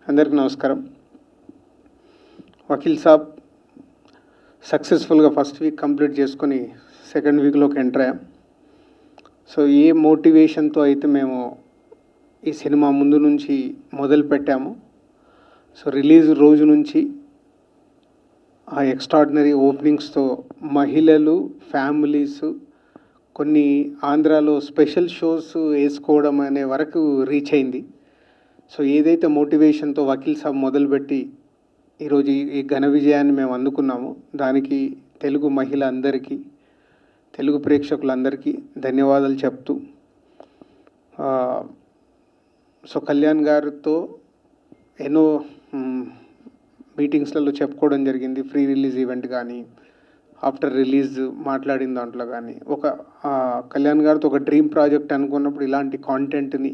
అందరికీ నమస్కారం. వకీల్ సాబ్ సక్సెస్ఫుల్గా ఫస్ట్ వీక్ కంప్లీట్ చేసుకొని సెకండ్ వీక్లోకి ఎంటర్ అయ్యాం. సో ఏ మోటివేషన్తో అయితే మేము ఈ సినిమా ముందు నుంచి మొదలు పెట్టాము, సో రిలీజ్ రోజు నుంచి ఆ ఎక్స్ట్రాడినరీ ఓపెనింగ్స్తో మహిళలు, ఫ్యామిలీస్, కొన్ని ఆంధ్రాలో స్పెషల్ షోస్ వేసుకోవడం అనే వరకు రీచ్ అయింది. సో ఏదైతే మోటివేషన్తో వకీల్ సాబ్ మొదలుపెట్టి ఈరోజు ఈ ఘన విజయాన్ని మేము అందుకున్నాము, దానికి తెలుగు మహిళ అందరికీ, తెలుగు ప్రేక్షకులందరికీ ధన్యవాదాలు చెప్తూ, సో కళ్యాణ్ గారితో ఎన్నో మీటింగ్స్లలో చెప్పుకోవడం జరిగింది. ఫ్రీ రిలీజ్ ఈవెంట్ కానీ, ఆఫ్టర్ రిలీజ్ మాట్లాడిన దాంట్లో కానీ, ఒక కళ్యాణ్ గారితో ఒక డ్రీమ్ ప్రాజెక్ట్ అనుకున్నప్పుడు ఇలాంటి కాంటెంట్ని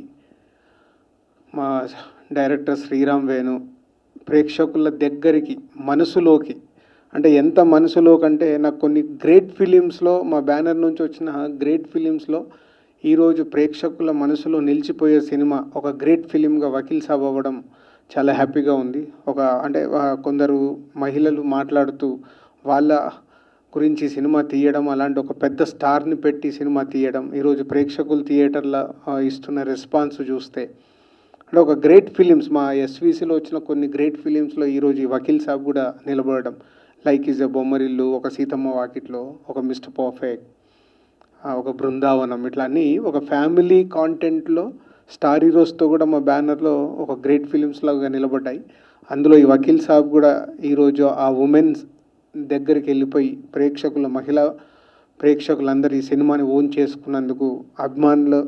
మా డైరెక్టర్ శ్రీరామ్ వేణు ప్రేక్షకుల దగ్గరికి, మనసులోకి, అంటే ఎంత మనసులోకి అంటే నాకు కొన్ని గ్రేట్ ఫిలిమ్స్లో, మా బ్యానర్ నుంచి వచ్చిన గ్రేట్ ఫిలిమ్స్లో ఈరోజు ప్రేక్షకుల మనసులో నిలిచిపోయే సినిమా ఒక గ్రేట్ ఫిలింగా వకీల్ సాబ్ అవ్వడం చాలా హ్యాపీగా ఉంది. అంటే కొందరు మహిళలు మాట్లాడుతూ వాళ్ళ గురించి సినిమా తీయడం, అలాంటి ఒక పెద్ద స్టార్ని పెట్టి సినిమా తీయడం, ఈరోజు ప్రేక్షకులు థియేటర్లో ఇస్తున్న రెస్పాన్స్ చూస్తే, అంటే ఒక గ్రేట్ ఫిలిమ్స్, మా ఎస్విసిలో వచ్చిన కొన్ని గ్రేట్ ఫిలిమ్స్లో ఈరోజు ఈ వకీల్ సాబ్ కూడా నిలబడడం, లైక్ ఈజ్ ఎ బొమ్మరిల్లు, ఒక సీతమ్మ వాకిట్లో, ఒక మిస్టర్ పర్ఫెక్ట్, ఒక బృందావనం, ఇట్లా అన్నీ ఒక ఫ్యామిలీ కాంటెంట్లో స్టార్ హీరోస్తో కూడా మా బ్యానర్లో ఒక గ్రేట్ ఫిలిమ్స్ లాగా నిలబడ్డాయి. అందులో ఈ వకీల్ సాబ్ కూడా ఈరోజు ఆ ఉమెన్స్ దగ్గరికి వెళ్ళిపోయి మహిళా ప్రేక్షకులందరూ ఈ సినిమాని ఓన్ చేసుకున్నందుకు అభిమానులు,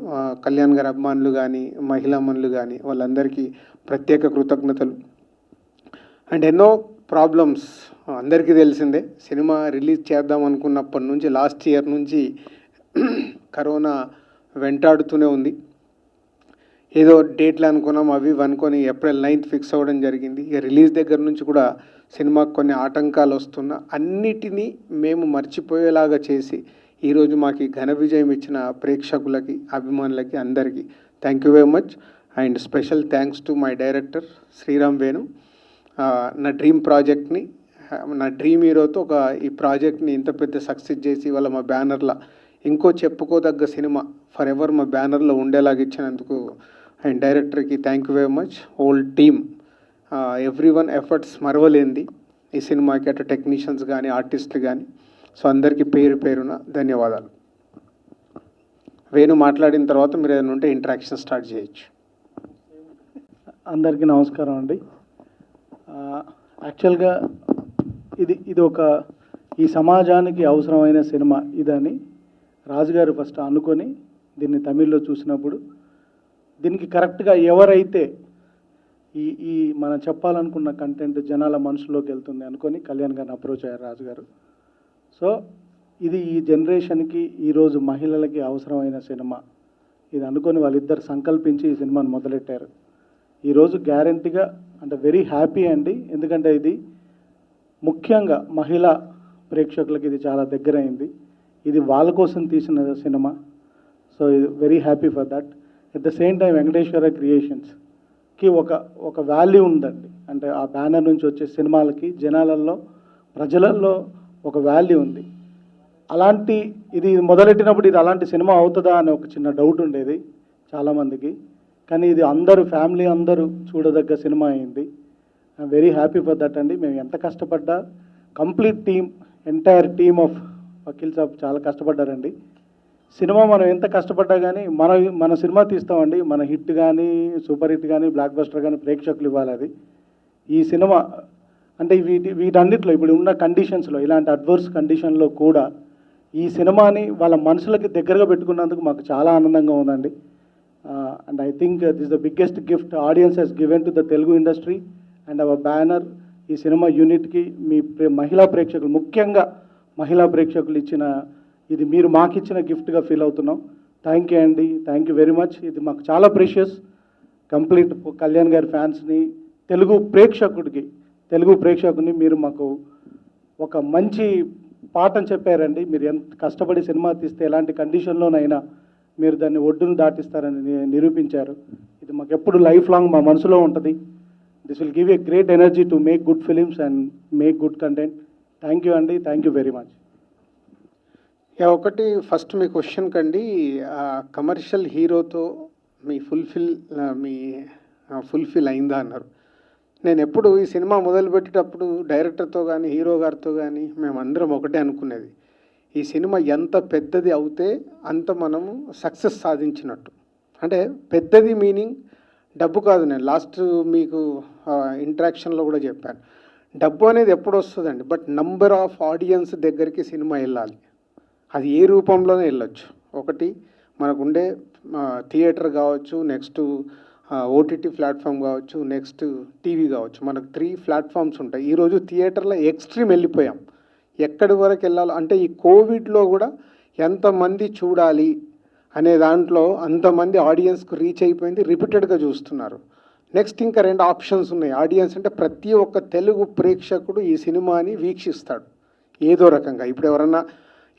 కళ్యాణ్ గారి అభిమానులు కానీ, మహిళామణులు కానీ, వాళ్ళందరికీ ప్రత్యేక కృతజ్ఞతలు. అండ్ ఎన్నో ప్రాబ్లమ్స్ అందరికీ తెలిసిందే. సినిమా రిలీజ్ చేద్దాం అనుకున్నప్పటి నుంచి, లాస్ట్ ఇయర్ నుంచి కరోనా వెంటాడుతూనే ఉంది. ఏదో డేట్లు అనుకున్నాం, అవి అనుకొని April 9th ఫిక్స్ అవ్వడం జరిగింది. ఇక రిలీజ్ దగ్గర నుంచి కూడా సినిమాకు కొన్ని ఆటంకాలు వస్తున్నా అన్నిటినీ మేము మర్చిపోయేలాగా చేసి ఈరోజు మాకు ఘన విజయం ఇచ్చిన ప్రేక్షకులకి, అభిమానులకి అందరికీ thank you very much. And special thanks to my director Sriram Venu. నా డ్రీమ్ ప్రాజెక్ట్ని, నా డ్రీమ్ హీరోతో ఈ ప్రాజెక్ట్ని ఇంత పెద్ద సక్సెస్ చేసి వాళ్ళ మా బ్యానర్లో ఇంకో చెప్పుకోదగ్గ సినిమా ఫర్ ఎవర్ మా బ్యానర్లో ఉండేలాగా ఇచ్చినందుకు అండ్ డైరెక్టర్కి thank you very much. Whole team, everyone efforts మరవలేంది ఈ సినిమాకి, అటు టెక్నీషియన్స్ కానీ, ఆర్టిస్టులు కానీ. సో అందరికీ పేరు పేరున ధన్యవాదాలు. వేణు మాట్లాడిన తర్వాత మీరు ఏదైనా ఉంటే ఇంటరాక్షన్ స్టార్ట్ చేయొచ్చు. అందరికీ నమస్కారం అండి. యాక్చువల్గా ఇది ఒక ఈ సమాజానికి అవసరమైన సినిమా ఇదని రాజుగారు ఫస్ట్ అనుకొని దీన్ని తమిళ్లో చూసినప్పుడు, దీనికి కరెక్ట్గా ఎవరైతే ఈ మనం చెప్పాలనుకున్న కంటెంట్ జనాల మనసులోకి వెళ్తుంది అనుకొని కళ్యాణ్ గారిని అప్రోచ్ అయ్యారు రాజుగారు. సో ఇది ఈ జనరేషన్కి, ఈరోజు మహిళలకి అవసరమైన సినిమా ఇది అనుకొని వాళ్ళిద్దరు సంకల్పించి ఈ సినిమాను మొదలెట్టారు. ఈరోజు గ్యారంటీగా అంటే వెరీ హ్యాపీ అండి. ఎందుకంటే ఇది ముఖ్యంగా మహిళా ప్రేక్షకులకి ఇది చాలా దగ్గర అయింది. ఇది వాళ్ళ కోసం తీసిన cinema. So very happy for that. At the same time Venkateswara క్రియేషన్స్కి ఒక వాల్యూ ఉందండి. అంటే ఆ బ్యానర్ నుంచి వచ్చే సినిమాలకి జనాలలో, ప్రజలలో ఒక వాల్యూ ఉంది. అలాంటి ఇది మొదలెట్టినప్పుడు ఇది అలాంటి సినిమా అవుతుందా అని ఒక చిన్న డౌట్ ఉండేది చాలామందికి. కానీ ఇది అందరూ ఫ్యామిలీ అందరూ చూడదగ్గ సినిమా అయింది. I'm very happy for that అండి. మేము ఎంత కష్టపడ్డా, complete team, entire team of Vakeel Saab చాలా కష్టపడ్డారండి. సినిమా మనం ఎంత కష్టపడ్డా కానీ మన సినిమా తీస్తామండి, మన హిట్ కానీ, సూపర్ హిట్ కానీ, బ్లాక్ బస్టర్ కానీ ప్రేక్షకులు ఇవ్వాలి. అది ఈ సినిమా అంటే వీటన్నిటిలో ఇప్పుడు ఉన్న కండిషన్స్లో, ఇలాంటి అడ్వర్స్ కండిషన్లో కూడా ఈ సినిమాని వాళ్ళ మనసులకి దగ్గరగా పెట్టుకున్నందుకు మాకు చాలా ఆనందంగా ఉందండి. And I think this the biggest gift audience Hess given to the Telugu industry and hour banner. ఈ సినిమా యూనిట్కి మీ మహిళా ప్రేక్షకులు, ముఖ్యంగా మహిళా ప్రేక్షకులు ఇచ్చిన, ఇది మీరు మాకు ఇచ్చిన గిఫ్ట్గా ఫీల్ అవుతున్నాం. థ్యాంక్ యూ అండి, థ్యాంక్ యూ వెరీ మచ్. ఇది మాకు చాలా ప్రీషియస్. కంప్లీట్ కళ్యాణ్ గారి ఫ్యాన్స్ని, తెలుగు ప్రేక్షకుని మీరు మాకు ఒక మంచి పాఠం చెప్పారండి. మీరు ఎంత కష్టపడి సినిమా తీస్తే ఎలాంటి కండిషన్లోనైనా మీరు దాన్ని ఒడ్డును దాటిస్తారని నిరూపించారు. ఇది మాకు ఎప్పుడు లైఫ్ లాంగ్ మా మనసులో ఉంటుంది. This will give a great energy to make good films and make good content. Thank you అండి, థ్యాంక్ యూ వెరీ మచ్. ఒకటి ఫస్ట్ మీ క్వశ్చన్ కండి, కమర్షియల్ హీరోతో మీ ఫుల్ఫిల్ అయిందా అన్నారు. నేను ఎప్పుడు ఈ సినిమా మొదలుపెట్టేటప్పుడు డైరెక్టర్తో కానీ హీరో గారితో కానీ మేమందరం ఒకటే అనుకునేది, ఈ సినిమా ఎంత పెద్దది అవుతే అంత మనము సక్సెస్ సాధించినట్టు. అంటే పెద్దది మీనింగ్ డబ్బు కాదు. నేను లాస్ట్ మీకు ఇంట్రాక్షన్లో కూడా చెప్పాను, డబ్బు అనేది ఎప్పుడు వస్తుందండి, బట్ నంబర్ ఆఫ్ ఆడియన్స్ దగ్గరికి సినిమా వెళ్ళాలి. అది ఏ రూపంలోనే వెళ్ళొచ్చు. ఒకటి మనకుండే థియేటర్ కావచ్చు, నెక్స్ట్ ఓటీటీ ప్లాట్ఫామ్ కావచ్చు, నెక్స్ట్ టీవీ కావచ్చు. మనకు 3 ప్లాట్ఫామ్స్ ఉంటాయి. ఈరోజు థియేటర్లో ఎక్స్ట్రీమ్ వెళ్ళిపోయాం. ఎక్కడి వరకు వెళ్ళాలో అంటే ఈ కోవిడ్లో కూడా ఎంతమంది చూడాలి అనే దాంట్లో అంతమంది ఆడియన్స్కు రీచ్ అయిపోయింది, రిపీటెడ్గా చూస్తున్నారు. నెక్స్ట్ ఇంకా 2 ఆప్షన్స్ ఉన్నాయి. ఆడియన్స్ అంటే ప్రతి ఒక్క తెలుగు ప్రేక్షకుడు ఈ సినిమాని వీక్షిస్తాడు ఏదో రకంగా. ఇప్పుడు ఎవరన్నా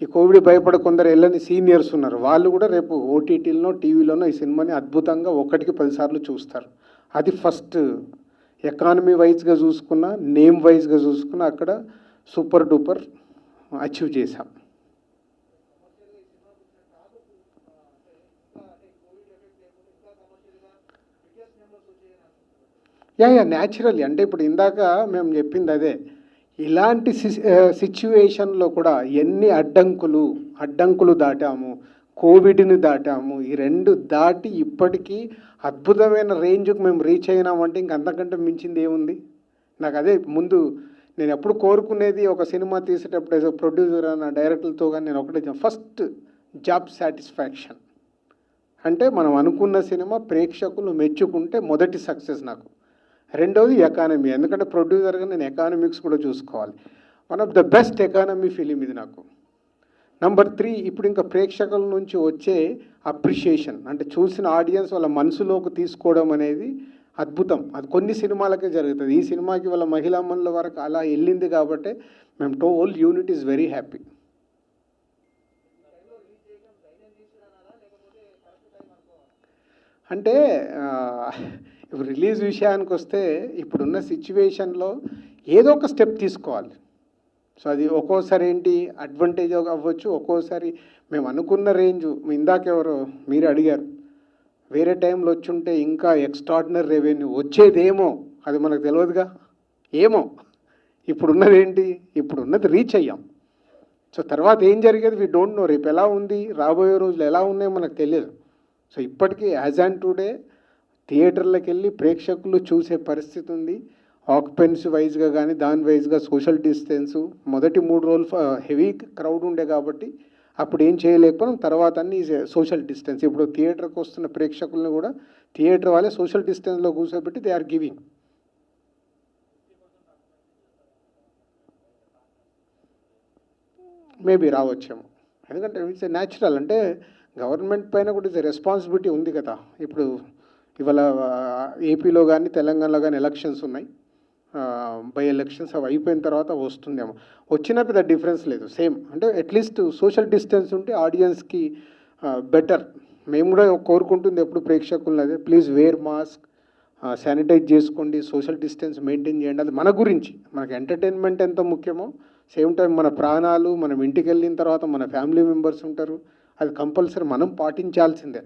ఈ కోవిడ్ భయపడ కొందరు వెళ్ళని సీనియర్స్ ఉన్నారు, వాళ్ళు కూడా రేపు ఓటీటీలోనో టీవీలోనో ఈ సినిమాని అద్భుతంగా 1కి 10 సార్లు చూస్తారు. అది ఫస్ట్. ఎకానమీ వైజ్గా చూసుకున్నా, నేమ్ వైజ్గా చూసుకున్నా అక్కడ సూపర్ డూపర్ అచీవ్ చేశాం. న్యాచురల్లీ. అంటే ఇప్పుడు ఇందాక మేము చెప్పింది అదే, ఇలాంటి సిచ్యువేషన్లో కూడా ఎన్ని అడ్డంకులు దాటాము, కోవిడ్ని దాటాము. ఈ 2 దాటి ఇప్పటికీ అద్భుతమైన రేంజ్కి మేము రీచ్ అయినామంటే ఇంక అంతకంటే మించింది ఏముంది. నాకు అదే ముందు నేను ఎప్పుడు కోరుకునేది, ఒక సినిమా తీసేటప్పుడు ఏదో ప్రొడ్యూసర్ అన్న డైరెక్టర్తో కానీ నేను ఒకటే, ఫస్ట్ జాబ్ సాటిస్ఫాక్షన్. అంటే మనం అనుకున్న సినిమా ప్రేక్షకులు మెచ్చుకుంటే మొదటి సక్సెస్ నాకు. రెండవది ఎకానమీ, ఎందుకంటే ప్రొడ్యూసర్గా నేను ఎకానమిక్స్ కూడా చూసుకోవాలి. One of the best economy film ఇది నాకు. నంబర్ 3, ఇప్పుడు ఇంకా ప్రేక్షకుల నుంచి వచ్చే అప్రిషియేషన్, అంటే చూసిన ఆడియన్స్ వాళ్ళ మనసులోకి తీసుకోవడం అనేది అద్భుతం. అది కొన్ని సినిమాలకే జరుగుతుంది. ఈ సినిమాకి వాళ్ళ మహిళా మనుల వరకు అలా వెళ్ళింది కాబట్టి మేము whole unit is very happy. అంటే ఇప్పుడు రిలీజ్ విషయానికి వస్తే ఇప్పుడున్న సిచ్యువేషన్లో ఏదో ఒక స్టెప్ తీసుకోవాలి. సో అది ఒక్కోసారి ఏంటి అడ్వాంటేజ్ అవ్వచ్చు, ఒక్కోసారి మేము అనుకున్న రేంజ్, ఇందాకెవరో మీరు అడిగారు, వేరే టైంలో వచ్చుంటే ఇంకా ఎక్స్ట్రాడినరీ రెవెన్యూ వచ్చేదేమో, అది మనకు తెలియదుగా ఏమో. ఇప్పుడున్నది ఏంటి, ఇప్పుడున్నది రీచ్ అయ్యాం. సో తర్వాత ఏం జరిగేది వీ డోంట్ నో. రేపు ఎలా ఉంది, రాబోయే రోజులు ఎలా ఉన్నాయో మనకు తెలియదు. సో ఇప్పటికీ యాజ్ ఆన్ టుడే థియేటర్లకు వెళ్ళి ప్రేక్షకులు చూసే పరిస్థితి ఉంది. ఆక్యుపెన్సీ వైజ్గా కానీ దాని వైజ్గా సోషల్ డిస్టెన్సు మొదటి 3 రోజులు హెవీ క్రౌడ్ ఉండే కాబట్టి అప్పుడు ఏం చేయలేకపోయినాం. తర్వాత అన్ని సోషల్ డిస్టెన్స్. ఇప్పుడు థియేటర్కి వస్తున్న ప్రేక్షకులను కూడా థియేటర్ వాళ్ళే సోషల్ డిస్టెన్స్లో కూర్చోబెట్టి దే ఆర్ గివింగ్. మేబీ రావచ్చేమో, ఎందుకంటే ఇట్స్ న్యాచురల్. అంటే గవర్నమెంట్ పైన కూడా ఇది రెస్పాన్సిబిలిటీ ఉంది కదా. ఇప్పుడు ఇవాళ ఏపీలో కానీ తెలంగాణలో కానీ ఎలక్షన్స్ ఉన్నాయి, బై ఎలక్షన్స్. అవి అయిపోయిన తర్వాత వస్తుందేమో, వచ్చినా పెద్ద డిఫరెన్స్ లేదు, సేమ్. అంటే అట్లీస్ట్ సోషల్ డిస్టెన్స్ ఉంటే ఆడియన్స్కి బెటర్. మేము కూడా కోరుకుంటుంది ఎప్పుడు ప్రేక్షకులను అదే, ప్లీజ్ వేర్ మాస్క్, శానిటైజ్ చేసుకోండి, సోషల్ డిస్టెన్స్ మెయింటైన్ చేయండి. అది మన గురించి, మనకు ఎంటర్టైన్మెంట్ ఎంత ముఖ్యమో సేమ్ టైం మన ప్రాణాలు, మనం ఇంటికి వెళ్ళిన తర్వాత మన ఫ్యామిలీ మెంబర్స్ ఉంటారు, అది కంపల్సరీ మనం పాటించాల్సిందే.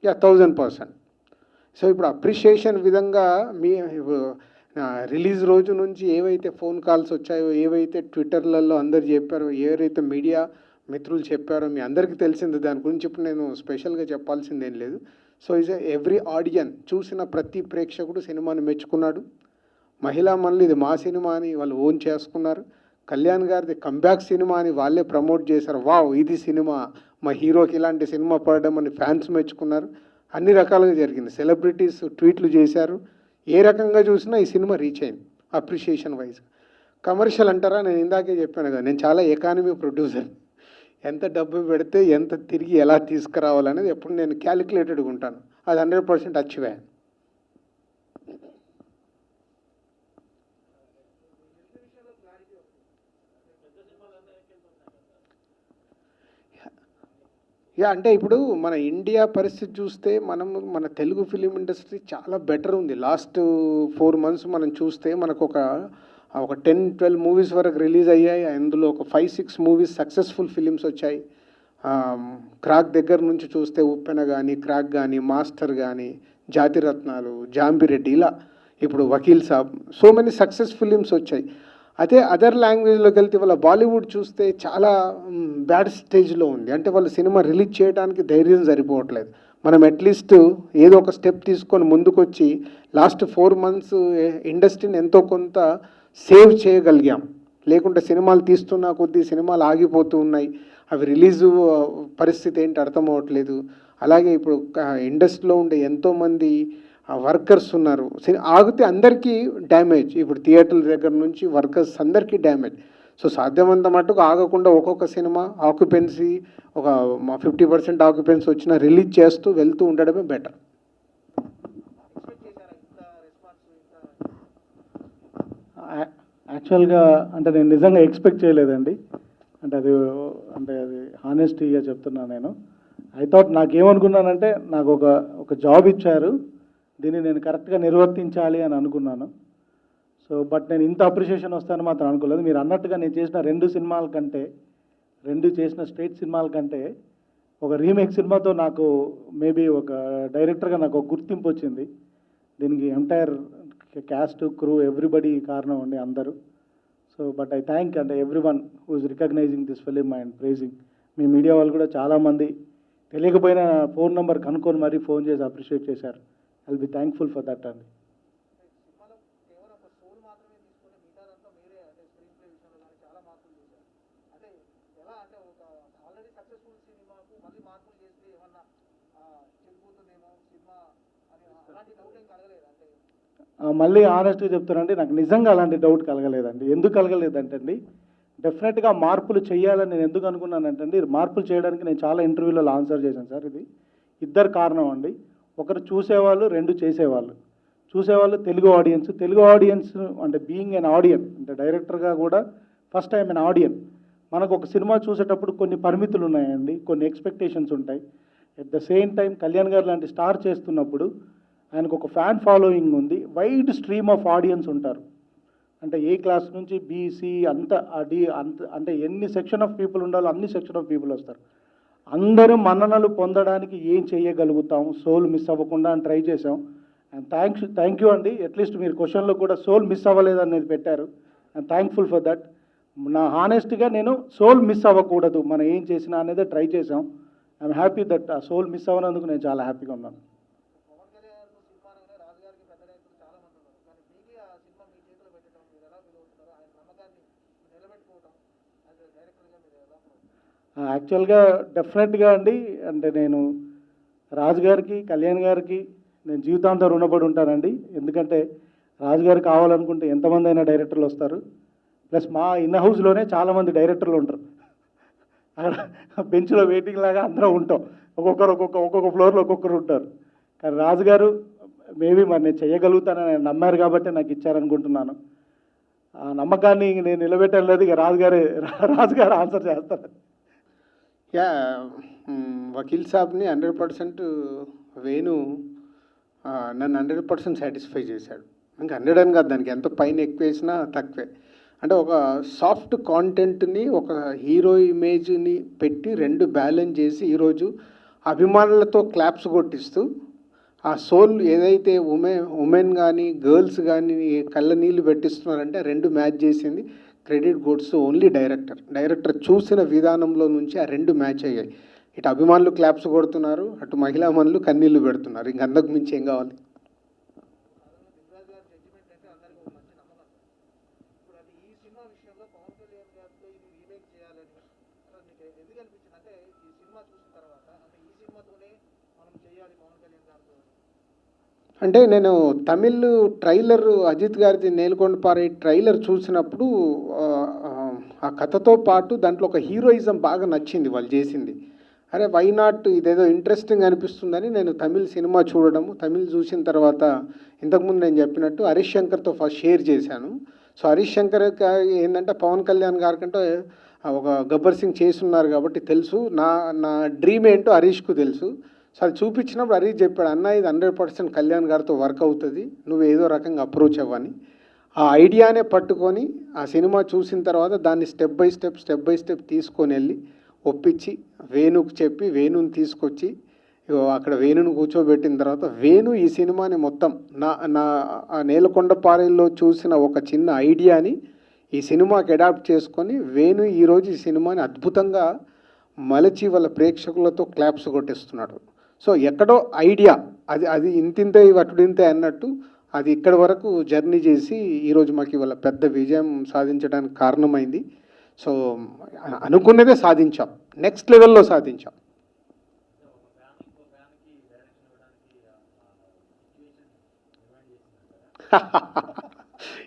1000%. సో ఇప్పుడు అప్రిషియేషన్ విధంగా మీ రిలీజ్ రోజు నుంచి ఏవైతే ఫోన్ కాల్స్ వచ్చాయో, ఏవైతే ట్విట్టర్లలో అందరు చెప్పారో, ఎవరైతే మీడియా మిత్రులు చెప్పారో మీ అందరికీ తెలిసింది. దాని గురించి ఇప్పుడు నేను స్పెషల్గా చెప్పాల్సిందేం లేదు. సో ఈజ్ ఎవ్రీ ఆడియన్, చూసిన ప్రతి ప్రేక్షకుడు సినిమాని మెచ్చుకున్నాడు. మహిళా మనులు ఇది మా సినిమా అని వాళ్ళు ఓన్ చేసుకున్నారు. కళ్యాణ్ గారిది కంబ్యాక్ సినిమా అని వాళ్ళే ప్రమోట్ చేశారు. వావ్ ఇది సినిమా, మా హీరోకి ఇలాంటి సినిమా పడడం అని ఫ్యాన్స్ మెచ్చుకున్నారు. అన్ని రకాలుగా జరిగింది. సెలబ్రిటీస్ ట్వీట్లు చేశారు. ఏ రకంగా చూసినా ఈ సినిమా రీచ్ అయింది అప్రిషియేషన్ వైజ్. కమర్షియల్ అంటారా, నేను ఇందాకే చెప్పాను కదా, నేను చాలా ఎకానమీ ప్రొడ్యూసర్. ఎంత డబ్బు పెడితే ఎంత తిరిగి ఎలా తీసుకురావాలనేది ఎప్పుడు నేను క్యాలిక్యులేటెడ్గా ఉంటాను. అది 100% అచీవ్ అయ్యాను. అంటే ఇప్పుడు మన ఇండియా పరిస్థితి చూస్తే మన తెలుగు ఫిలిం ఇండస్ట్రీ చాలా బెటర్ ఉంది. లాస్ట్ 4 months మనం చూస్తే మనకు ఒక 10-12 మూవీస్ వరకు రిలీజ్ అయ్యాయి. అందులో ఒక 5-6 మూవీస్ సక్సెస్ఫుల్ ఫిలిమ్స్ వచ్చాయి. క్రాక్ దగ్గర నుంచి చూస్తే ఉప్పెన కానీ, క్రాక్ కానీ, మాస్టర్ కానీ, జాతిరత్నాలు, జాంబిరెడ్డి, ఇలా ఇప్పుడు Vakeel Saab, so many success films వచ్చాయి. అదే అదర్ లాంగ్వేజ్లోకి వెళ్తే వాళ్ళ బాలీవుడ్ చూస్తే చాలా బ్యాడ్ స్టేజ్లో ఉంది. అంటే వాళ్ళు సినిమా రిలీజ్ చేయడానికి ధైర్యం సరిపోవట్లేదు. మనం అట్లీస్ట్ ఏదో ఒక స్టెప్ తీసుకొని ముందుకొచ్చి లాస్ట్ 4 months ఇండస్ట్రీని ఎంతో కొంత సేవ్ చేయగలిగాం. లేకుంటే సినిమాలు తీస్తున్న కొద్దీ సినిమాలు ఆగిపోతూ ఉన్నాయి. అవి రిలీజు పరిస్థితి ఏంటి అర్థం అవ్వట్లేదు. అలాగే ఇప్పుడు ఇండస్ట్రీలో ఉండే ఎంతోమంది వర్కర్స్ ఉన్నారు. ఆగితే అందరికీ డ్యామేజ్. ఇప్పుడు థియేటర్ల దగ్గర నుంచి వర్కర్స్ అందరికీ డ్యామేజ్. సో సాధ్యమంత మటుకు ఆగకుండా ఒక్కొక్క సినిమా ఆక్యుపెన్సీ ఒక 50% ఆక్యుపెన్సీ వచ్చినా రిలీజ్ చేస్తూ వెళ్తూ ఉండడమే బెటర్. యాక్చువల్గా అంటే నేను నిజంగా ఎక్స్పెక్ట్ చేయలేదండి. అంటే అది హానెస్టీగా చెప్తున్నాను నేను. ఐ థాట్ నాకేమనుకున్నానంటే నాకు ఒక జాబ్ ఇచ్చారు, దీన్ని నేను కరెక్ట్గా నిర్వర్తించాలి అని అనుకున్నాను. సో బట్ నేను ఇంత అప్రిషియేషన్ వస్తానని మాత్రం అనుకోలేదు. మీరు అన్నట్టుగా నేను చేసిన 2 సినిమాల కంటే, 2 చేసిన స్టేట్ సినిమాల కంటే ఒక రీమేక్ సినిమాతో నాకు మేబీ ఒక డైరెక్టర్గా నాకు ఒక గుర్తింపు వచ్చింది. దీనికి ఎంటైర్ క్యాస్ట్, క్రూ, ఎవ్రీబడి కారణం అండి అందరూ. సో బట్ ఐ థ్యాంక్ అంటే everyone who is recognizing this film and praising. మీ మీడియా వాళ్ళు కూడా చాలామంది తెలియకపోయినా ఫోన్ నెంబర్ కనుక్కొని మరీ ఫోన్ చేసి అప్రిషియేట్ చేశారు. I will be thankful for that అండి. మళ్ళీ ఆనెస్ట్గా చెప్తానండి, నాకు నిజంగా అలాంటి డౌట్ కలగలేదండి. ఎందుకు కలగలేదంటే అండి, డెఫినెట్గా మార్పులు చేయాలని నేను ఎందుకు అనుకున్నానంటే, మార్పులు చేయడానికి నేను చాలా ఇంటర్వ్యూలలో ఆన్సర్ చేశాను సార్. ఇది ఇద్దరు కారణం అండి. ఒకరు చూసేవాళ్ళు, 2 చేసేవాళ్ళు. చూసేవాళ్ళు తెలుగు ఆడియన్స్ అంటే బీయింగ్ ఎన్ ఆడియన్ అంటే డైరెక్టర్గా కూడా ఫస్ట్ టైం ఎన్ ఆడియన్. మనకు ఒక సినిమా చూసేటప్పుడు కొన్ని పరిమితులు ఉన్నాయండి, కొన్ని ఎక్స్పెక్టేషన్స్ ఉంటాయి. At the same time Kalyan గారు లాంటి స్టార్ చేస్తున్నప్పుడు ఆయనకు ఒక ఫ్యాన్ ఫాలోయింగ్ ఉంది, వైడ్ స్ట్రీమ్ ఆఫ్ ఆడియన్స్ ఉంటారు. అంటే ఏ క్లాస్ నుంచి బీసీ అంత అంటే ఎన్ని సెక్షన్ ఆఫ్ పీపుల్ ఉండాలో అన్ని సెక్షన్ ఆఫ్ పీపుల్ వస్తారు. అందరూ మన్ననలు పొందడానికి ఏం చేయగలుగుతాం, సోల్ మిస్ అవ్వకుండా అని ట్రై చేసాం. అండ్ థ్యాంక్ యూ అండి. అట్లీస్ట్ మీరు క్వశ్చన్లో కూడా సోల్ మిస్ అవ్వలేదు అనేది పెట్టారు. I'm thankful for that. నా హానెస్ట్గా నేను సోల్ మిస్ అవ్వకూడదు మనం ఏం చేసినా అనేది ట్రై చేసాం. ఐఎమ్ హ్యాపీ దట్ ఆ సోల్ మిస్ అవ్వనందుకు నేను చాలా హ్యాపీగా ఉన్నాను. యాక్చువల్గా డెఫినెట్గా అండి, అంటే నేను రాజుగారికి, కళ్యాణ్ గారికి నేను జీవితాంతం రుణపడి ఉంటానండి. ఎందుకంటే రాజుగారు కావాలనుకుంటే ఎంతమంది అయినా డైరెక్టర్లు వస్తారు. ప్లస్ మా ఇన్ హౌస్లోనే చాలామంది డైరెక్టర్లు ఉంటారు. అక్కడ బెంచ్లో వెయిటింగ్ లాగా అందరం ఉంటాం. ఒక్కొక్క ఫ్లోర్లో ఒక్కొక్కరు ఉంటారు. కానీ రాజుగారు మేబీ మరి నేను చేయగలుగుతానని నమ్మారు కాబట్టి నాకు ఇచ్చారనుకుంటున్నాను. ఆ నమ్మకాన్ని నేను నిలబెట్టలేదు. ఇక రాజుగారు ఆన్సర్ చేస్తారు. వకీల్ సాబ్ని 100% వేణు నన్ను 100% సాటిస్ఫై చేశాడు. ఇంకా 100 అని కాదు, దానికి ఎంత పైన ఎక్కువ వేసినా తక్కువే. అంటే ఒక సాఫ్ట్ కాంటెంట్ని, ఒక హీరో ఇమేజ్ని పెట్టి 2 బ్యాలెన్స్ చేసి ఈరోజు అభిమానులతో క్లాప్స్ కొట్టిస్తూ ఆ సోల్ ఏదైతే ఉమెన్ కానీ గర్ల్స్ కానీ కళ్ళ నీళ్ళు పెట్టిస్తున్నారంటే 2 మ్యాచ్ చేసింది. క్రెడిట్ గోడ్స్ ఓన్లీ డైరెక్టర్ చూసిన విధానంలో నుంచి ఆ 2 మ్యాచ్ అయ్యాయి. ఇటు అభిమానులు క్లాప్స్ కొడుతున్నారు, అటు మహిళామణులు కన్నీళ్లు పెడుతున్నారు. ఇంక అంతకు మించి ఏం కావాలి? అంటే నేను తమిళ్ ట్రైలర్ అజిత్ గారిది నేలకొండపారే ట్రైలర్ చూసినప్పుడు ఆ కథతో పాటు దాంట్లో ఒక హీరోయిజం బాగా నచ్చింది వాళ్ళు చేసింది. అరే వై నాట్, ఇదేదో ఇంట్రెస్టింగ్ అనిపిస్తుందని నేను తమిళ్ సినిమా చూడడము. తమిళ్ చూసిన తర్వాత ఇంతకుముందు నేను చెప్పినట్టు హరీష్ శంకర్తో ఫస్ట్ షేర్ చేశాను. సో హరీష్ శంకర్ ఏంటంటే పవన్ కళ్యాణ్ గారి కంటే ఒక గబ్బర్ సింగ్ చేస్తున్నారు కాబట్టి తెలుసు, నా నా డ్రీమ్ ఏంటో హరీష్కు తెలుసు. సో అది చూపించినప్పుడు హరీష్ చెప్పాడు, అన్న ఇది 100% కళ్యాణ్ గారితో వర్క్ అవుతుంది, నువ్వు ఏదో రకంగా అప్రోచ్ అవ్వని. ఆ ఐడియానే పట్టుకొని ఆ సినిమా చూసిన తర్వాత దాన్ని స్టెప్ బై స్టెప్ తీసుకొని వెళ్ళి ఒప్పించి వేణుకు చెప్పి వేణుని తీసుకొచ్చి అక్కడ వేణుని కూర్చోబెట్టిన తర్వాత వేణు ఈ సినిమాని మొత్తం నా ఆ నేలకొండపాలెంలో చూసిన ఒక చిన్న ఐడియాని ఈ సినిమాకి అడాప్ట్ చేసుకొని వేణు ఈరోజు ఈ సినిమాని అద్భుతంగా మలచి వాళ్ళ ప్రేక్షకులతో క్లాప్స్ కొట్టిస్తున్నాడు. సో ఎక్కడో ఐడియా అది అది ఇంతింతే అటుడింతే అన్నట్టు అది ఇక్కడి వరకు జర్నీ చేసి ఈరోజు మాకు ఇవాళ పెద్ద విజయం సాధించడానికి కారణమైంది. సో అనుకున్నదే సాధించాం, నెక్స్ట్ లెవెల్లో సాధించాం.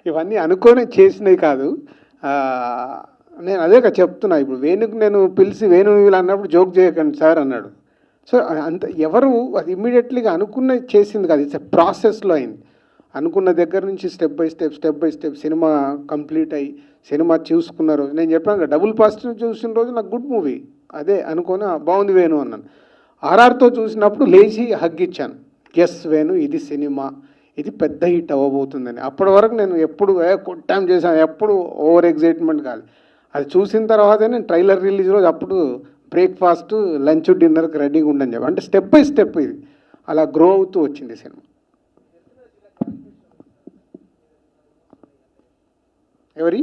ఇవన్నీ అనుకోని చేసినవి కాదు. నేను అదే చెప్తున్నా, ఇప్పుడు వేణుకు నేను పిలిచి వేణు వీళ్ళు అన్నప్పుడు జోక్ చేయకండి సార్ అన్నాడు. సో అంత ఎవరు అది ఇమ్మీడియట్లీగా అనుకున్న చేసింది కాదు, ఇట్స్ ప్రాసెస్లో అయింది. అనుకున్న దగ్గర నుంచి step by step cinema complete అయ్యి సినిమా చూసుకున్న రోజు నేను చెప్పాను కదా, డబుల్ పాజిటివ్ చూసిన రోజు నాకు గుడ్ మూవీ అదే అనుకొని బాగుంది వేణు అన్నాను. ఆర్ఆర్తో చూసినప్పుడు లేచి హగ్ ఇచ్చాను, ఎస్ వేణు ఇది సినిమా, ఇది పెద్ద హిట్ అవ్వబోతుందని. అప్పటి వరకు నేను ఎప్పుడు కొట్టాం చేశాను, ఎప్పుడు ఓవర్ ఎగ్జైట్మెంట్ కాదు. అది చూసిన తర్వాతే నేను ట్రైలర్ రిలీజ్ రోజు అప్పుడు బ్రేక్ఫాస్ట్ లంచ్ డిన్నర్కి రెడీగా ఉండని చెప్పి, అంటే స్టెప్ బై స్టెప్ ఇది అలా గ్రో అవుతూ వచ్చింది సినిమా. ఎవరి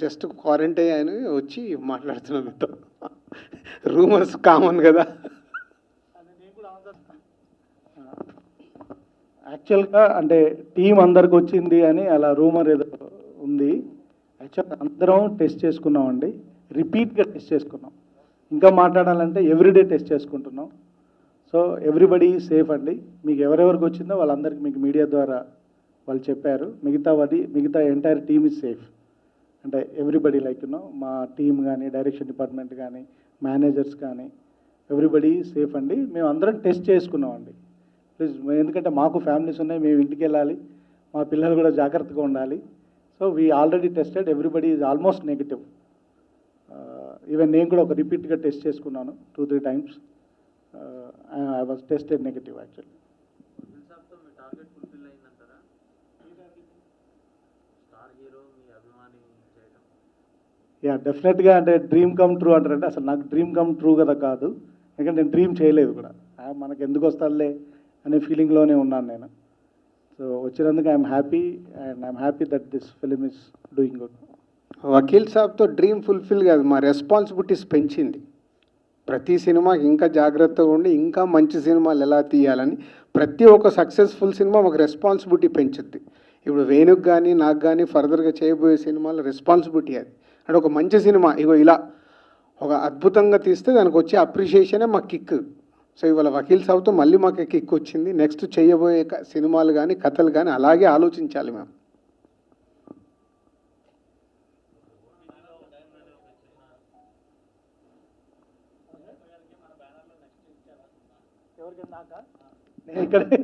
జస్ట్ క్వారంటైన్ అని వచ్చి మాట్లాడుతున్నాం మీతో, రూమర్స్ కామన్ కదా. యాక్చువల్గా అంటే టీం అందరికి వచ్చింది అని అలా రూమర్ ఏదో ఉంది. యాక్చువల్గా అందరం టెస్ట్ చేసుకున్నామండి, రిపీట్గా టెస్ట్ చేసుకున్నాం. ఇంకా మాట్లాడాలంటే ఎవ్రీడే టెస్ట్ చేసుకుంటున్నాం. సో ఎవ్రీబడి సేఫ్ అండి. మీకు ఎవరెవరికి వచ్చిందో వాళ్ళందరికీ మీకు మీడియా ద్వారా వాళ్ళు చెప్పారు. మిగతా ఎంటైర్ టీమ్ ఇస్ సేఫ్. అంటే ఎవ్రీబడి లైక్ మా టీం కానీ, డైరెక్షన్ డిపార్ట్మెంట్ కానీ, మేనేజర్స్ కానీ ఎవ్రీబడి సేఫ్ అండి. మేము అందరం టెస్ట్ చేసుకున్నామండి. ప్లీజ్, ఎందుకంటే మాకు ఫ్యామిలీస్ ఉన్నాయి, మేము ఇంటికి వెళ్ళాలి, మా పిల్లలు కూడా జాగ్రత్తగా ఉండాలి. So we already tested, everybody is almost negative. Even నేను కూడా ఒక రిపీట్గా టెస్ట్ చేసుకున్నాను 2-3 times. I was tested negative actually. Yeah, డెఫినెట్గా. అంటే డ్రీమ్ కమ్ ట్రూ అంటారంటే అసలు నాకు డ్రీమ్ కమ్ ట్రూ కదా కాదు, ఎందుకంటే నేను డ్రీమ్ చేయలేదు కూడా. మనకు ఎందుకు వస్తాలే అనే ఫీలింగ్లోనే ఉన్నాను నేను. సో వచ్చినందుకు I'm happy and I'm happy that this film is doing good. Vakeel సాబ్తో డ్రీమ్ ఫుల్ఫిల్ కాదు, మా రెస్పాన్సిబిలిటీస్ పెంచింది. ప్రతి సినిమాకి ఇంకా జాగ్రత్తగా ఉండి ఇంకా మంచి సినిమాలు ఎలా తీయాలని ప్రతి ఒక్క సక్సెస్ఫుల్ సినిమా ఒక రెస్పాన్సిబిలిటీ పెంచుద్ది. ఇప్పుడు వేణుకు కానీ నాకు కానీ ఫర్దర్గా చేయబోయే సినిమాల రెస్పాన్సిబిలిటీ అది. అంటే ఒక మంచి సినిమా ఇగో ఇలా ఒక అద్భుతంగా తీస్తే దానికి వచ్చే అప్రిషియేషనే మా కిక్. సో ఇవాళ వకీల్ సాబ్తో మళ్ళీ మాకు కిక్ వచ్చింది. నెక్స్ట్ చేయబోయే సినిమాలు కానీ కథలు కానీ అలాగే ఆలోచించాలి మేము.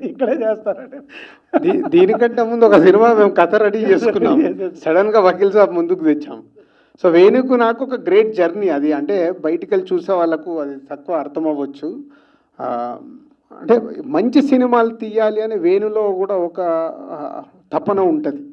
ఇక్కడే చేస్తారండి. దీనికంటే ముందు ఒక సినిమా మేము కథ రెడీ చేసుకున్నాం, సడన్గా వకీల్ సాబ్ ముందుకు తెచ్చాం. సో వేణుకు నాకు ఒక గ్రేట్ జర్నీ అది. అంటే బయటికి వెళ్ళి చూసే వాళ్ళకు అది తక్కువ అర్థం అవ్వచ్చు. అంటే మంచి సినిమాలు తీయాలి అని వేణులో కూడా ఒక తపన ఉంటుంది.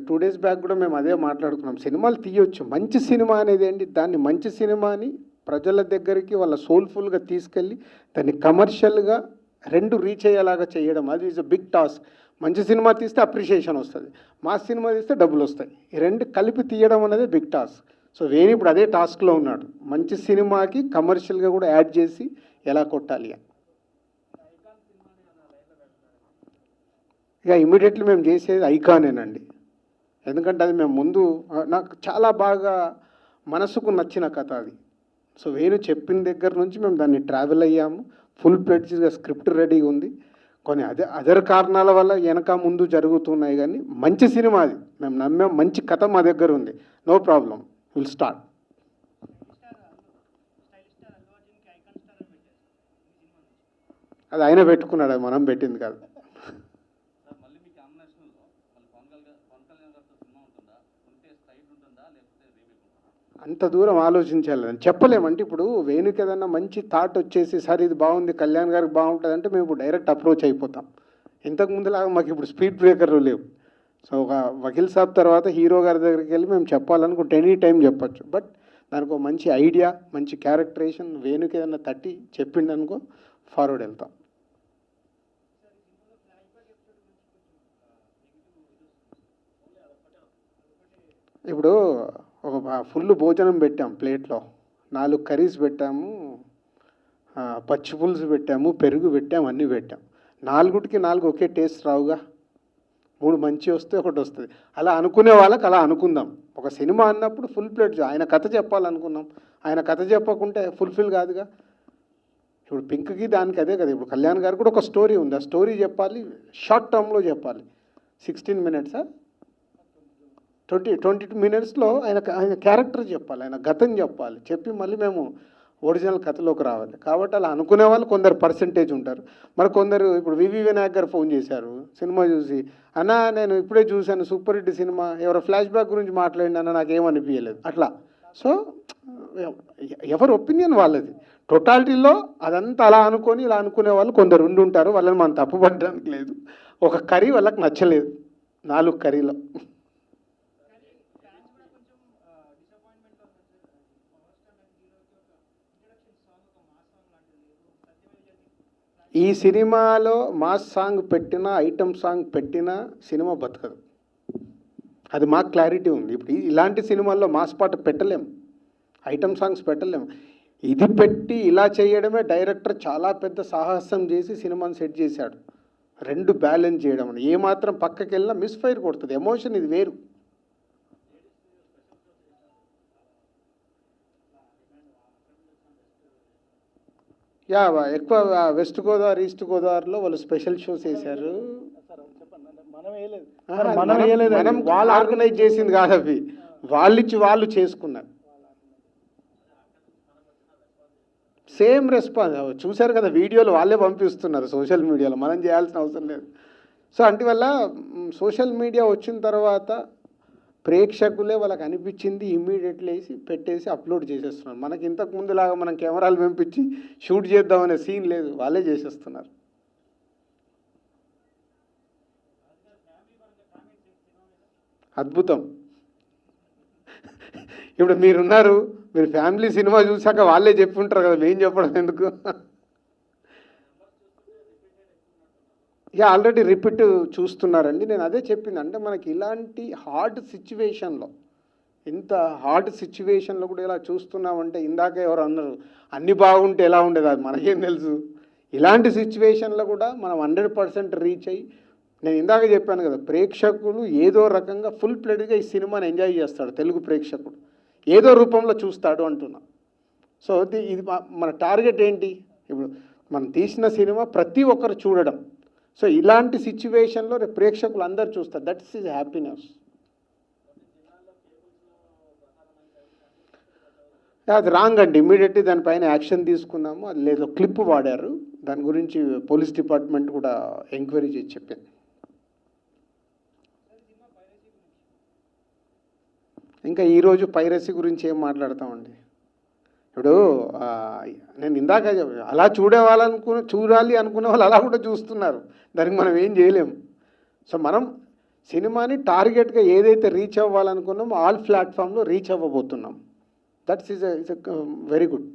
2 days బ్యాక్ కూడా మేము అదే మాట్లాడుకున్నాం, సినిమాలు తీయొచ్చు, మంచి సినిమా అనేది ఏంటి, దాన్ని మంచి సినిమాని ప్రజల దగ్గరికి వాళ్ళ సోల్ఫుల్గా తీసుకెళ్ళి దాన్ని కమర్షియల్గా రెండు రీచ్ అయ్యేలాగా చేయడం, అది ఈజ్ అ బిగ్ టాస్క్. మంచి సినిమా తీస్తే అప్రిషియేషన్ వస్తుంది, మాస్ సినిమా తీస్తే డబ్బులు వస్తాయి. ఈ రెండు కలిపి తీయడం అనేది బిగ్ టాస్క్. సో వేణు ఇప్పుడు అదే టాస్క్లో ఉన్నాడు, మంచి సినిమాకి కమర్షియల్గా కూడా యాడ్ చేసి ఎలా కొట్టాలి అని. ఇక ఇమీడియట్లీ మేము చేసేది ఐకానేనండి. ఎందుకంటే అది మేము ముందు నాకు చాలా బాగా మనసుకు నచ్చిన కథ అది. సో వేణు చెప్పిన దగ్గర నుంచి మేము దాన్ని ట్రావెల్ అయ్యాము, ఫుల్ ప్లెడ్జ్గా స్క్రిప్ట్ రెడీగా ఉంది. కొన్ని అదర్ కారణాల వల్ల వెనక ముందు జరుగుతున్నాయి, కానీ మంచి సినిమా అది, మేము నమ్మాం, మంచి కథ మా దగ్గర ఉంది, నో ప్రాబ్లం, విల్ స్టార్ట్. అది ఆయన పెట్టుకున్నాడు, అది మనం పెట్టింది కాదు. అంత దూరం ఆలోచించాలని చెప్పలేమంటే ఇప్పుడు వేణుకి ఏదన్నా మంచి థాట్ వచ్చేసి సార్ ఇది బాగుంది కళ్యాణ్ గారికి బాగుంటుంది అంటే మేము ఇప్పుడు డైరెక్ట్ అప్రోచ్ అయిపోతాం. ఇంతకు ముందులాగా మాకు ఇప్పుడు స్పీడ్ బ్రేకర్లు లేవు. సో ఒక వకీల్ సాబ్ తర్వాత హీరో గారి దగ్గరికి వెళ్ళి మేము చెప్పాలనుకుంటే ఎనీ టైం చెప్పచ్చు. బట్ దానికి ఒక మంచి ఐడియా మంచి క్యారెక్టరేషన్ వేణుకి ఏదన్నా తట్టి చెప్పిండనుకో ఫార్వర్డ్ వెళ్తాం. ఇప్పుడు ఒక ఫుల్ భోజనం పెట్టాం ప్లేట్లో, 4 కర్రీస్ పెట్టాము, పచ్చి పులుసు పెట్టాము, పెరుగు పెట్టాము, అన్నీ పెట్టాం. 4కి 4 ఒకే టేస్ట్ రావుగా. 3 మంచి వస్తే ఒకటి వస్తుంది. అలా అనుకునే వాళ్ళకి అలా అనుకుందాం. ఒక సినిమా అన్నప్పుడు ఫుల్ ప్లేట్ ఆయన కథ చెప్పాలనుకున్నాం, ఆయన కథ చెప్పకుంటే ఫుల్ఫిల్ కాదుగా. ఇప్పుడు పింక్కి దానికి అదే కదా. ఇప్పుడు కళ్యాణ్ గారికి కూడా ఒక స్టోరీ ఉంది, ఆ స్టోరీ చెప్పాలి, షార్ట్ టర్మ్లో చెప్పాలి. 16 మినిట్సా 22 మినిట్స్లో ఆయన క్యారెక్టర్ చెప్పాలి, ఆయన గతం చెప్పాలి. చెప్పి మళ్ళీ మేము ఒరిజినల్ కథలోకి రావాలి. కాబట్టి అలా అనుకునే వాళ్ళు కొందరు పర్సంటేజ్ ఉంటారు. మరి కొందరు ఇప్పుడు వివి వినాయక్ గారు ఫోన్ చేశారు సినిమా చూసి, అన్నా నేను ఇప్పుడే చూశాను సూపర్ హిట్ సినిమా, ఎవరో ఫ్లాష్ బ్యాక్ గురించి మాట్లాడిన అన్న నాకేమనిపించలేదు అట్లా. సో ఎవరి ఒపీనియన్ వాళ్ళది. టోటాలిటీలో అదంతా అలా అనుకొని ఇలా అనుకునే వాళ్ళు కొందరు ఉండుంటారు. వాళ్ళని మనం తప్పుపట్టడానికి లేదు. ఒక కర్రీ వాళ్ళకి నచ్చలేదు 4 కర్రీలో. ఈ సినిమాలో మాస్ సాంగ్ పెట్టినా ఐటమ్ సాంగ్ పెట్టినా సినిమా బతకదు. అది మాకు క్లారిటీ ఉంది. ఇప్పుడు ఇలాంటి సినిమాల్లో మాస్ పాట పెట్టలేము, ఐటమ్ సాంగ్స్ పెట్టలేము. ఇది పెట్టి ఇలా చేయడమే డైరెక్టర్ చాలా పెద్ద సాహసం చేసి సినిమాని సెట్ చేశాడు. 2 బ్యాలెన్స్ చేయడం అని ఏమాత్రం పక్కకి వెళ్ళినా మిస్ఫైర్ కొడుతుంది. ఎమోషన్ ఇది వేరు. యా ఎక్కువ వెస్ట్ గోదావరి ఈస్ట్ గోదావరిలో వాళ్ళు స్పెషల్ షోస్ వేశారు. మనం వాళ్ళు ఆర్గనైజ్ చేసింది కాదు, అవి వాళ్ళిచ్చి వాళ్ళు చేసుకున్నారు. సేమ్ రెస్పాన్స్ చూశారు కదా, వీడియోలు వాళ్ళే పంపిస్తున్నారు సోషల్ మీడియాలో, మనం చేయాల్సిన అవసరం లేదు. సో అందువల్ల సోషల్ మీడియా వచ్చిన తర్వాత ప్రేక్షకులే వాళ్ళకి అనిపించింది ఇమ్మీడియట్లీ వేసి పెట్టేసి అప్లోడ్ చేసేస్తున్నారు. మనకి ఇంతకు ముందులాగా మనం కెమెరాలు పంపించి షూట్ చేద్దామనే సీన్ లేదు, వాళ్ళే చేసేస్తున్నారు. అద్భుతం. ఇప్పుడు మీరున్నారు, మీరు ఫ్యామిలీ సినిమా చూసాక వాళ్ళే చెప్పి ఉంటారు కదా, మేం చెప్పడం ఎందుకు. ఆల్రెడీ రిపీట్ చూస్తున్నారండి. నేను అదే చెప్పింది, అంటే మనకి ఇలాంటి హార్డ్ సిచ్యువేషన్లో, ఇంత హార్డ్ సిచ్యువేషన్లో కూడా ఇలా చూస్తున్నామంటే, ఇందాక ఎవరు అన్నారు అన్నీ బాగుంటే ఎలా ఉండేది, అది మనకేం తెలుసు. ఇలాంటి సిచ్యువేషన్లో కూడా మనం 100% రీచ్ అయ్యి, నేను ఇందాక చెప్పాను కదా, ప్రేక్షకులు ఏదో రకంగా ఫుల్ ప్లేడ్గా ఈ సినిమాని ఎంజాయ్ చేస్తాడు. తెలుగు ప్రేక్షకుడు ఏదో రూపంలో చూస్తాడు అంటున్నా. సో ఇది మన టార్గెట్ ఏంటి, ఇప్పుడు మనం తీసిన సినిమా ప్రతి ఒక్కరు చూడడం. సో ఇలాంటి సిచ్యువేషన్లో రేపు ప్రేక్షకులు అందరు చూస్తారు. That's is happiness. అది రాంగ్ అండి. ఇమ్మీడియట్లీ దానిపైన యాక్షన్ తీసుకున్నాము. అది లేదో క్లిప్ వాడారు, దాని గురించి పోలీస్ డిపార్ట్మెంట్ కూడా ఎంక్వైరీ చేసి చెప్పింది. ఇంకా ఈరోజు పైరసీ గురించి ఏం మాట్లాడతామండి. ఇప్పుడు నేను ఇందాక అలా చూడాలి అనుకునే వాళ్ళు అలా కూడా చూస్తున్నారు, దానికి మనం ఏం చేయలేము. సో మనం సినిమాని టార్గెట్గా ఏదైతే రీచ్ అవ్వాలనుకున్నామో ఆల్ ప్లాట్ఫామ్లో రీచ్ అవ్వబోతున్నాం. That's is very good.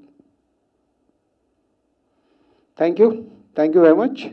Thank you very much.